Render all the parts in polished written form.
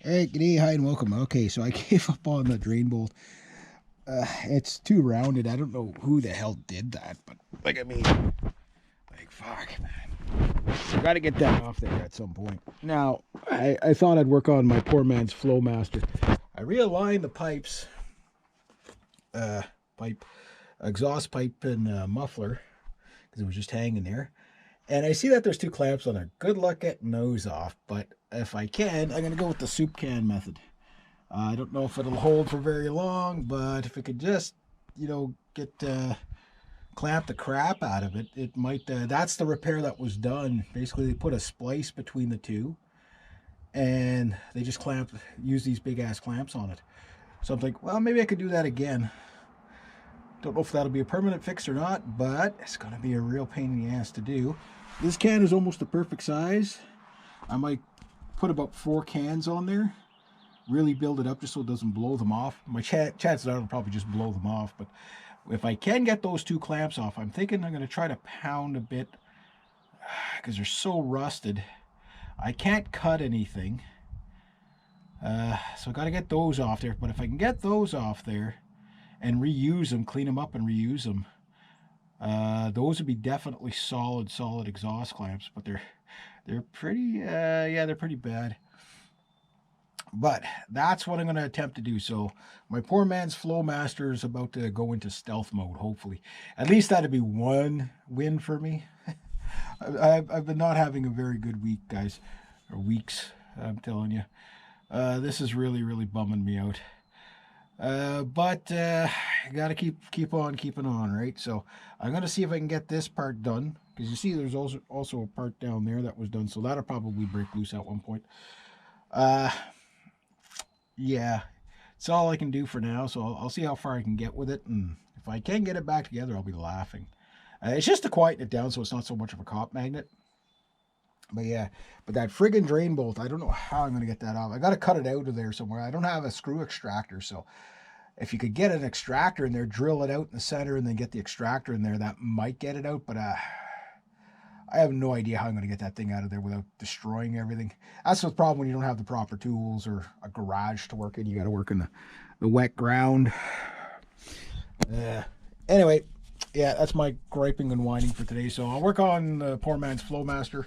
Hey, good day, hi, and welcome. Okay, so I gave up on the drain bolt. It's too rounded. I don't know who the hell did that, but fuck, man. I got to get that off there at some point. Now, I thought I'd work on my poor man's flowmaster. I realigned the pipes, pipe, exhaust pipe, and muffler because it was just hanging there. And I see that there's two clamps on there. Good luck getting those off, but if I can, I'm going to go with the soup can method. I don't know if it'll hold for very long, but if it could just, get clamp the crap out of it, it might. That's the repair that was done. Basically, they put a splice between the two, and they just use these big ass clamps on it. So I'm like, well, maybe I could do that again. Don't know if that'll be a permanent fix or not, but it's going to be a real pain in the ass to do. This can is almost the perfect size. I might put about 4 cans on there. Really build it up just so it doesn't blow them off. My chances are it'll probably just blow them off, but if I can get those 2 clamps off, I'm thinking I'm going to try to pound a bit because they're so rusted. I can't cut anything. So I got to get those off there, but if I can get those off there and reuse them, clean them up and reuse them, those would be definitely solid exhaust clamps, but they're pretty they're pretty bad. But that's what I'm going to attempt to do. So my poor man's flowmaster is about to go into stealth mode, hopefully. At least that'd be one win for me. I've been not having a very good week, guys, or weeks, I'm telling you. This is really bumming me out. But you got to keep on keeping on, right? So I'm going to see if I can get this part done, because you see there's also a part down there that was done, so that'll probably break loose at one point. Yeah, it's all I can do for now, so I'll see how far I can get with it, and if I can get it back together, I'll be laughing. It's just to quieten it down so it's not so much of a cop magnet. But yeah, but that friggin' drain bolt, I don't know how I'm going to get that off. I got to cut it out of there somewhere. I don't have a screw extractor, so if you could get an extractor in there, drill it out in the center, and then get the extractor in there, that might get it out, but I have no idea how I'm going to get that thing out of there without destroying everything. That's the problem when you don't have the proper tools or a garage to work in. You got to work in the wet ground. Anyway, yeah, that's my griping and whining for today. So I'll work on the poor man's flowmaster,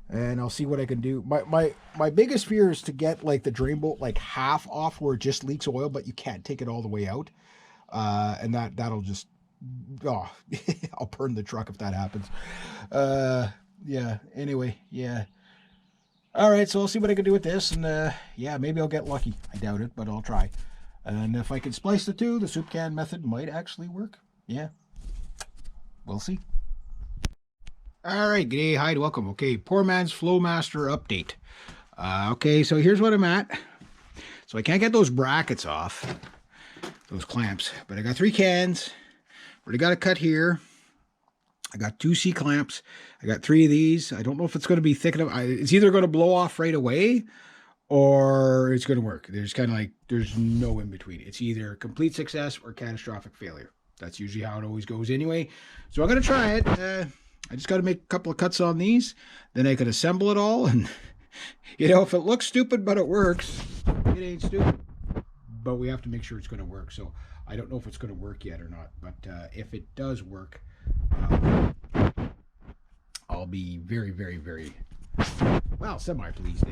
and I'll see what I can do. My biggest fear is to get like the drain bolt like half off where it just leaks oil, but you can't take it all the way out, and that'll just I'll burn the truck if that happens. Yeah. Anyway, yeah. All right, so I'll see what I can do with this, and yeah, maybe I'll get lucky. I doubt it, but I'll try. And if I can splice the two, the soup can method might actually work. Yeah, we'll see. All right, good day, hi, welcome. Okay, poor man's flowmaster update. Okay, so here's what I'm at. So I can't get those brackets off, those clamps, but I got 3 cans. Already got a cut here. I got 2 C clamps. I got 3 of these. I don't know if it's going to be thick enough. It's either going to blow off right away or it's going to work. There's kind of like, there's no in between. It's either complete success or catastrophic failure. That's usually how it always goes anyway. So I'm going to try it. I just got to make a couple of cuts on these. Then I can assemble it all. And, if it looks stupid but it works, it ain't stupid. But we have to make sure it's going to work. So I don't know if it's going to work yet or not, but if it does work, I'll be very, well, semi-pleased.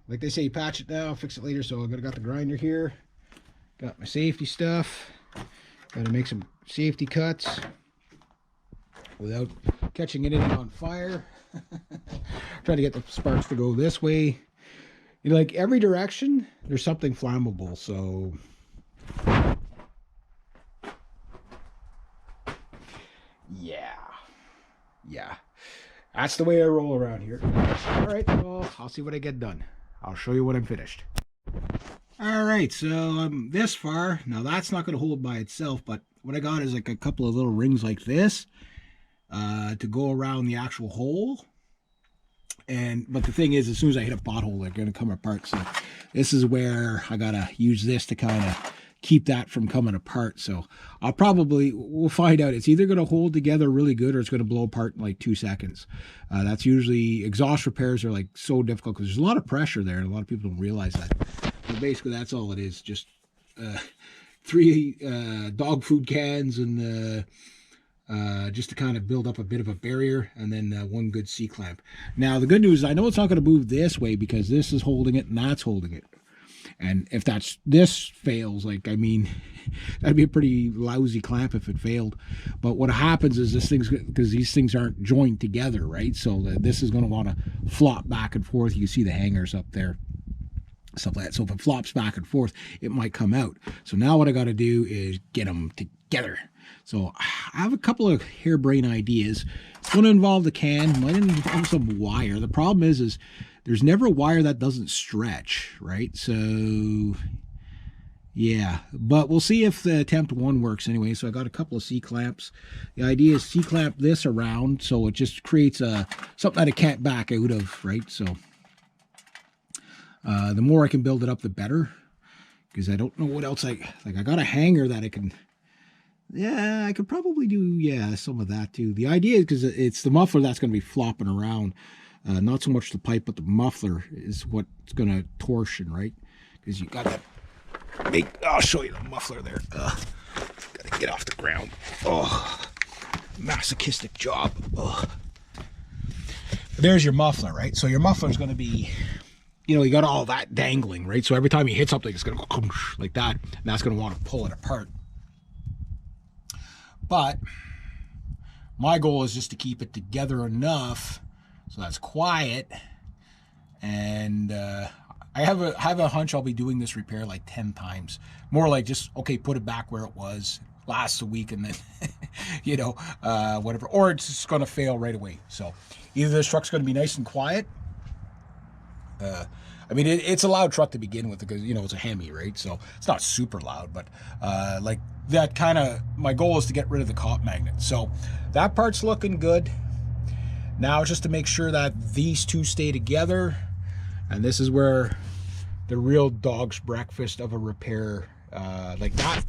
Like they say, patch it now, fix it later. So I got the grinder here, got my safety stuff, got to make some safety cuts without catching anything on fire. Trying to get the sparks to go this way. Like every direction, there's something flammable, so yeah, that's the way I roll around here. All right, well, I'll see what I get done. I'll show you when I'm finished. All right, so I'm this far. Now that's not going to hold by itself, but what I got is like a couple of little rings like this to go around the actual hole. But the thing is, as soon as I hit a pothole, they're going to come apart. So this is where I got to use this to kind of keep that from coming apart. So we'll find out. It's either going to hold together really good or it's going to blow apart in like 2 seconds. That's usually, exhaust repairs are like so difficult because there's a lot of pressure there and a lot of people don't realize that. But basically that's all it is, just 3 dog food cans and just to kind of build up a bit of a barrier, and then 1 good C-clamp. Now the good news is I know it's not going to move this way because this is holding it and that's holding it. And if this fails, like, I mean, that'd be a pretty lousy clamp if it failed. But what happens is because these things aren't joined together, right? So this is going to want to flop back and forth. You can see the hangers up there, stuff like that. So if it flops back and forth, it might come out. So now what I got to do is get them together. So I have a couple of harebrained ideas. It's going to involve the can, might involve some wire. The problem is there's never a wire that doesn't stretch, right? So yeah, but we'll see if the attempt 1 works anyway. So I got a couple of C-clamps. The idea is C-clamp this around so it just creates something that it can't back out of, right? So the more I can build it up, the better, because I don't know what else I got a hanger that I can. Yeah, I could probably do, some of that too. The idea is because it's the muffler that's going to be flopping around. Not so much the pipe, but the muffler is what's going to torsion, right? Because you got that I'll show you the muffler there. Got to get off the ground. Oh, masochistic job. Oh. There's your muffler, right? So your muffler is going to be, you got all that dangling, right? So every time you hit something, it's going to go like that, and that's going to want to pull it apart. But my goal is just to keep it together enough so that's quiet. And I have a hunch I'll be doing this repair like 10 times. More like just, okay, put it back where it was, lasts a week, and then, whatever. Or it's just going to fail right away. So either this truck's going to be nice and quiet. I mean, it's a loud truck to begin with because, it's a Hemi, right? So it's not super loud, but like that kind of, my goal is to get rid of the cop magnet. So that part's looking good. Now just to make sure that these two stay together. And this is where the real dog's breakfast of a repair, like that,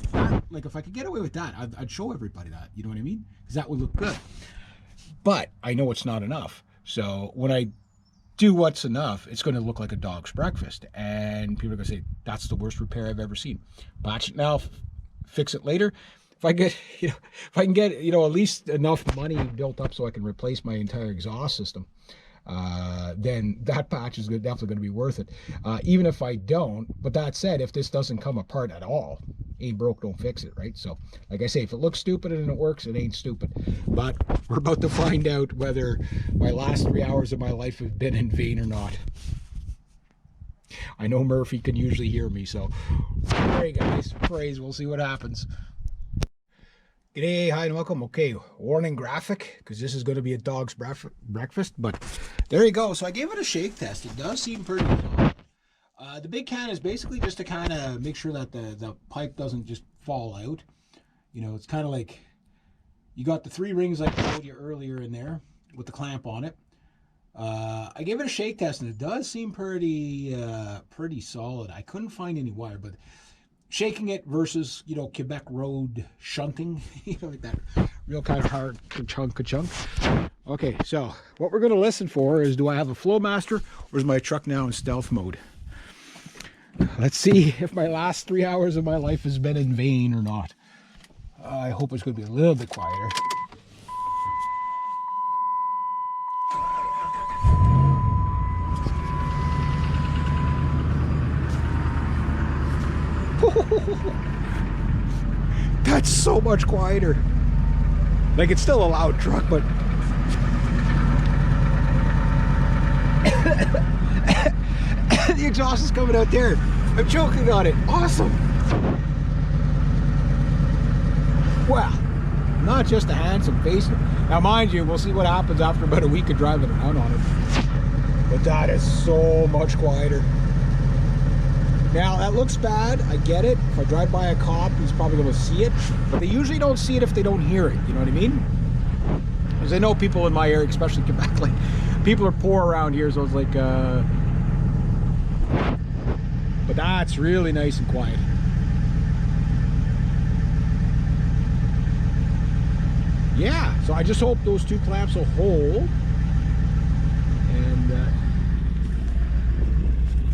like if I could get away with that, I'd show everybody that, you know what I mean? Because that would look good. But I know it's not enough. So when I do what's enough, it's going to look like a dog's breakfast. And people are going to say, that's the worst repair I've ever seen. Patch it now, fix it later. If I get, if I can get, at least enough money built up so I can replace my entire exhaust system, then that patch is definitely going to be worth it. Even if I don't, but that said, if this doesn't come apart at all, ain't broke, don't fix it, right? So, like I say, if it looks stupid and it works, it ain't stupid. But we're about to find out whether my last 3 hours of my life have been in vain or not. I know Murphy can usually hear me, so pray, guys, praise. We'll see what happens. G'day, hi and welcome. Okay, warning graphic, because this is going to be a dog's breakfast, but there you go. So I gave it a shake test. It does seem pretty good. The big can is basically just to kind of make sure that the pipe doesn't just fall out. It's kind of like you got the 3 rings I showed you earlier in there with the clamp on it. I gave it a shake test, and it does seem pretty solid. I couldn't find any wire, but shaking it versus, Quebec Road shunting, like that real kind of hard ka-chunk. Okay, so what we're going to listen for is, do I have a flowmaster, or is my truck now in stealth mode? Let's see if my last 3 hours of my life has been in vain or not. I hope it's going to be a little bit quieter. That's so much quieter. Like, it's still a loud truck, but the exhaust is coming out there. I'm choking on it. Awesome. Well, not just a handsome face. Now, mind you, we'll see what happens after about a week of driving around on it. But that is so much quieter. Now, that looks bad, I get it. If I drive by a cop, he's probably going to see it. But they usually don't see it if they don't hear it, you know what I mean? Because I know people in my area, especially Quebec, like, people are poor around here, so it's like, but that's really nice and quiet. yeah, so I just hope those two clamps will hold. And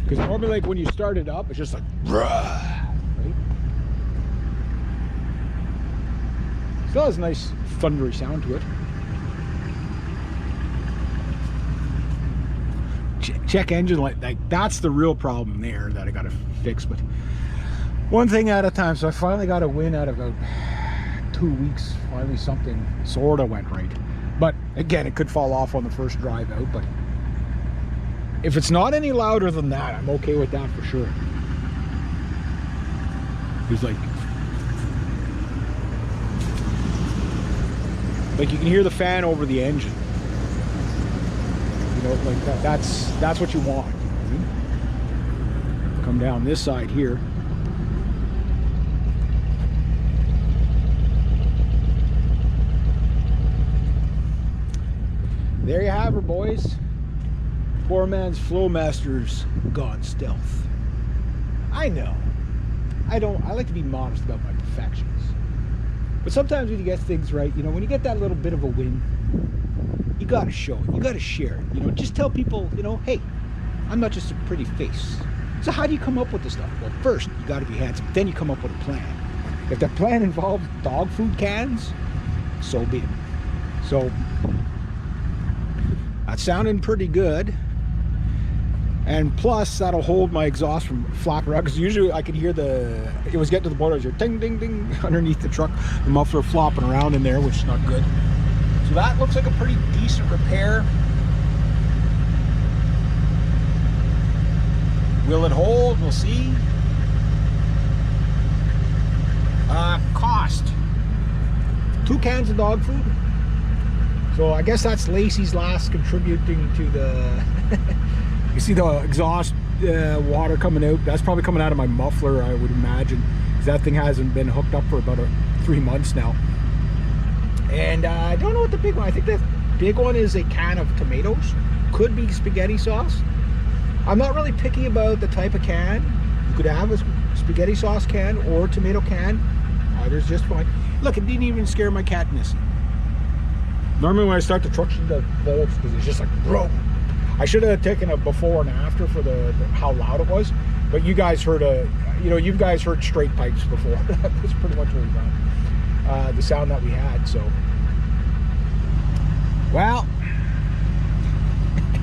because normally, like when you start it up, it's just like right? Still has a nice thundery sound to it. Check engine light, like that's the real problem there that I gotta fix. But one thing at a time. So I finally got a win out of about 2 weeks. Finally something sort of went right. But again, it could fall off on the first drive out. But if it's not any louder than that, I'm okay with that for sure. It's like you can hear the fan over the engine. You know, like that's what you want. Come down this side here. There you have her, boys. Poor man's Flowmaster's gone stealth. I know. I like to be modest about my perfections. But sometimes when you get things right, you know, when you get that little bit of a win, you gotta show it. You gotta share it. You know, just tell people, you know, hey, I'm not just a pretty face. So how do you come up with this stuff? Well, first, you gotta be handsome. Then you come up with a plan. If that plan involves dog food cans, so be it. So, that's sounding pretty good. And plus, that'll hold my exhaust from flapping around. Because usually I could hear it was getting to the point where I was ding, ding, ding underneath the truck. The muffler flopping around in there, which is not good. So that looks like a pretty decent repair. Will it hold? We'll see. Cost. 2 cans of dog food. So I guess that's Lacey's last contributing to the... You see the exhaust water coming out. That's probably coming out of my muffler, I would imagine. Because that thing hasn't been hooked up for about 3 months now. And I don't know what the big one. I think the big one is a can of tomatoes. Could be spaghetti sauce. I'm not really picky about the type of can. You could have a spaghetti sauce can or tomato can. Either's just fine. Look, it didn't even scare my cat Missy. Normally when I start the truck, she does bolts because it's just like, bro. I should have taken a before and after for the how loud it was. But you guys heard you guys heard straight pipes before. That was pretty much what we got. The sound that we had. So, well,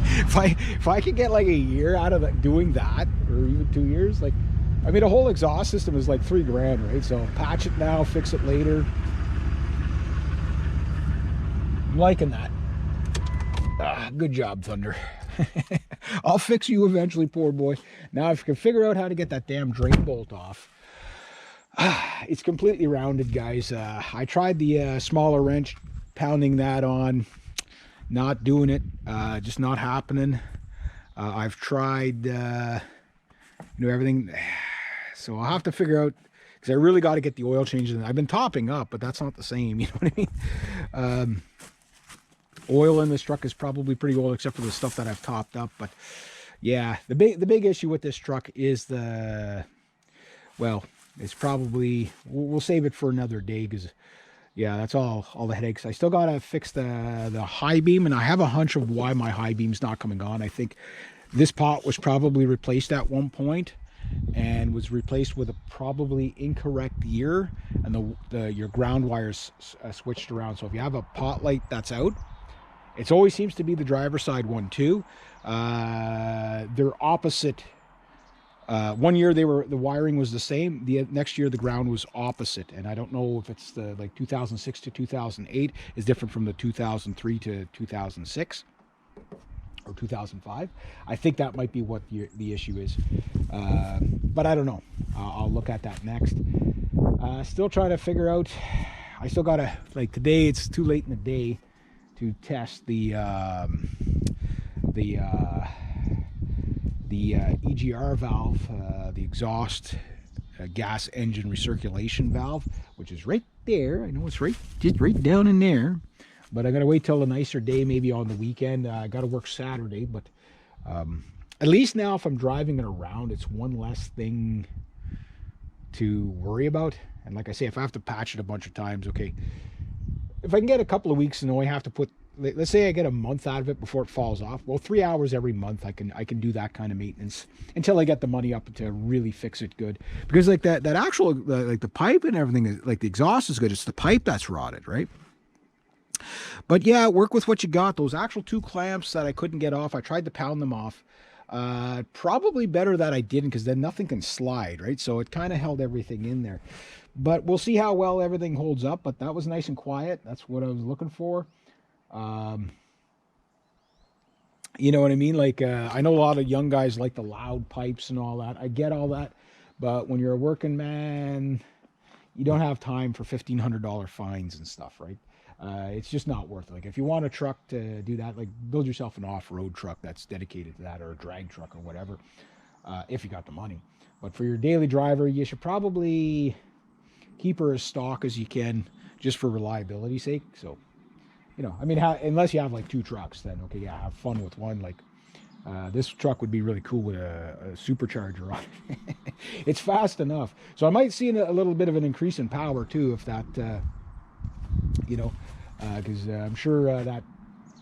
if I could get like a year out of doing that, or even 2 years, like, I mean, a whole exhaust system is like $3 grand, right? So patch it now, fix it later. I'm liking that. Good job, Thunder. I'll fix you eventually, poor boy. Now, if you can figure out how to get that damn drain bolt off. It's completely rounded, guys. I tried the smaller wrench, pounding that on. Not doing it. Just not happening. I've tried, everything. So I'll have to figure out, because I really got to get the oil changed. I've been topping up, but that's not the same. You know what I mean? Oil in this truck is probably pretty old, except for the stuff that I've topped up. But yeah, the big issue with this truck is it's probably, we'll save it for another day, because yeah, that's all the headaches. I still gotta fix the high beam, and I have a hunch of why my high beam's not coming on. I think this pot was probably replaced at one point and was replaced with a probably incorrect year, and your ground wires switched around. So if you have a pot light that's out, it always seems to be the driver's side one too. They're opposite. One year the wiring was the same. The next year the ground was opposite, and I don't know if it's the 2006 to 2008 is different from the 2003 to 2006 or 2005. I think that might be what the issue is, but I don't know. I'll look at that next. Still trying to figure out. I still gotta, today. It's too late in the day to test the EGR valve, the exhaust gas engine recirculation valve, which is right there. I know it's just right down in there, but I gotta wait till a nicer day, maybe on the weekend. I gotta work Saturday, but at least now if I'm driving it around, it's one less thing to worry about. And like I say, if I have to patch it a bunch of times, okay, if I can get a couple of weeks and only have to put, let's say I get a month out of it before it falls off. Well, 3 hours every month, I can do that kind of maintenance until I get the money up to really fix it good. Because like that actual like the pipe and everything is like the exhaust is good. It's the pipe that's rotted, right? But yeah, work with what you got. Those actual 2 clamps that I couldn't get off, I tried to pound them off. Probably better that I didn't, because then nothing can slide, right? So it kind of held everything in there. But we'll see how well everything holds up. But that was nice and quiet. That's what I was looking for. You know what I mean? Like, I know a lot of young guys like the loud pipes and all that. I get all that. But when you're a working man, you don't have time for $1,500 fines and stuff, right? It's just not worth it. Like, if you want a truck to do that, like, build yourself an off-road truck that's dedicated to that, or a drag truck or whatever, if you got the money. But for your daily driver, you should probably keep her as stock as you can, just for reliability's sake. So, you know, I mean, unless you have like 2 trucks, then okay, yeah, have fun with one. Like, this truck would be really cool with a supercharger on it. It's fast enough. So I might see a little bit of an increase in power too, if that, you know, because I'm sure that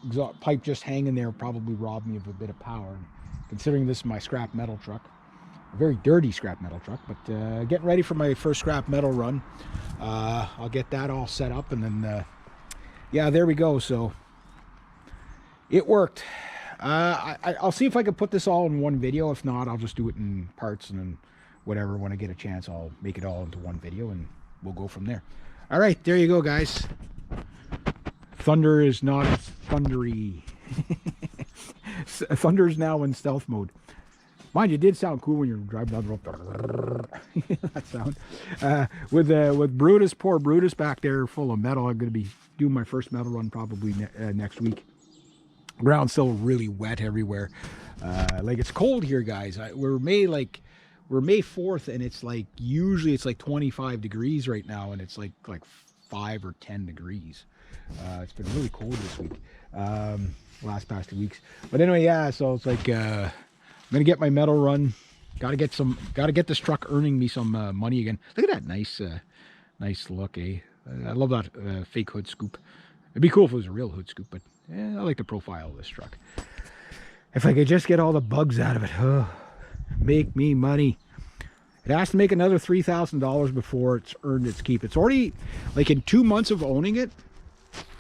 exhaust pipe just hanging there probably robbed me of a bit of power. And considering this is my scrap metal truck, a very dirty scrap metal truck, but getting ready for my first scrap metal run. I'll get that all set up, and then yeah, there we go. So it worked. I'll see if I can put this all in one video. If not, I'll just do it in parts, and then whatever, when I get a chance, I'll make it all into one video, and we'll go from there. All right, there you go, guys. Thunder is not thundery. Thunder is now in stealth mode. Mind you, it did sound cool when you're driving down the road. That sound. With Brutus, poor Brutus back there full of metal, I'm going to be doing my first metal run probably next week. Ground's still really wet everywhere. Like, it's cold here, guys. We're May 4th, and it's like, usually it's like 25 degrees right now, and it's like 5 or 10 degrees. It's been really cold this week, past 2 weeks. But anyway, yeah, so it's like, I'm gonna get my metal run. Gotta get this truck earning me some money again. Look at that nice look, eh? I love that fake hood scoop. It'd be cool if it was a real hood scoop, but I like the profile of this truck. If I could just get all the bugs out of it, make me money. It has to make another $3,000 before it's earned its keep. It's already, like, in 2 months of owning it.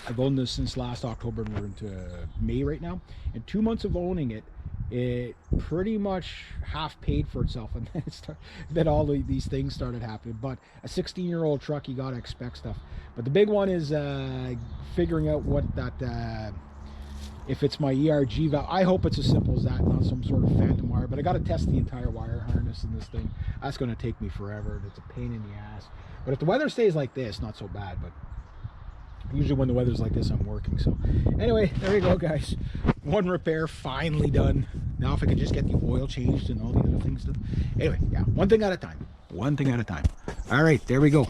I've owned this since last October, and we're into May right now. In 2 months of owning it, it pretty much half paid for itself, and then all these things started happening. But a 16-year-old truck, you gotta expect stuff. But the big one is figuring out what that, if it's my ERG valve. I hope it's as simple as that, not some sort of phantom wire. But I got to test the entire wire harness in this thing. That's going to take me forever. It's a pain in the ass. But if the weather stays like this, not so bad. But usually when the weather's like this, I'm working. So anyway, there you go, guys. One repair finally done. Now if I can just get the oil changed and all the other things done. Anyway, yeah, one thing at a time. One thing at a time. All right, there we go.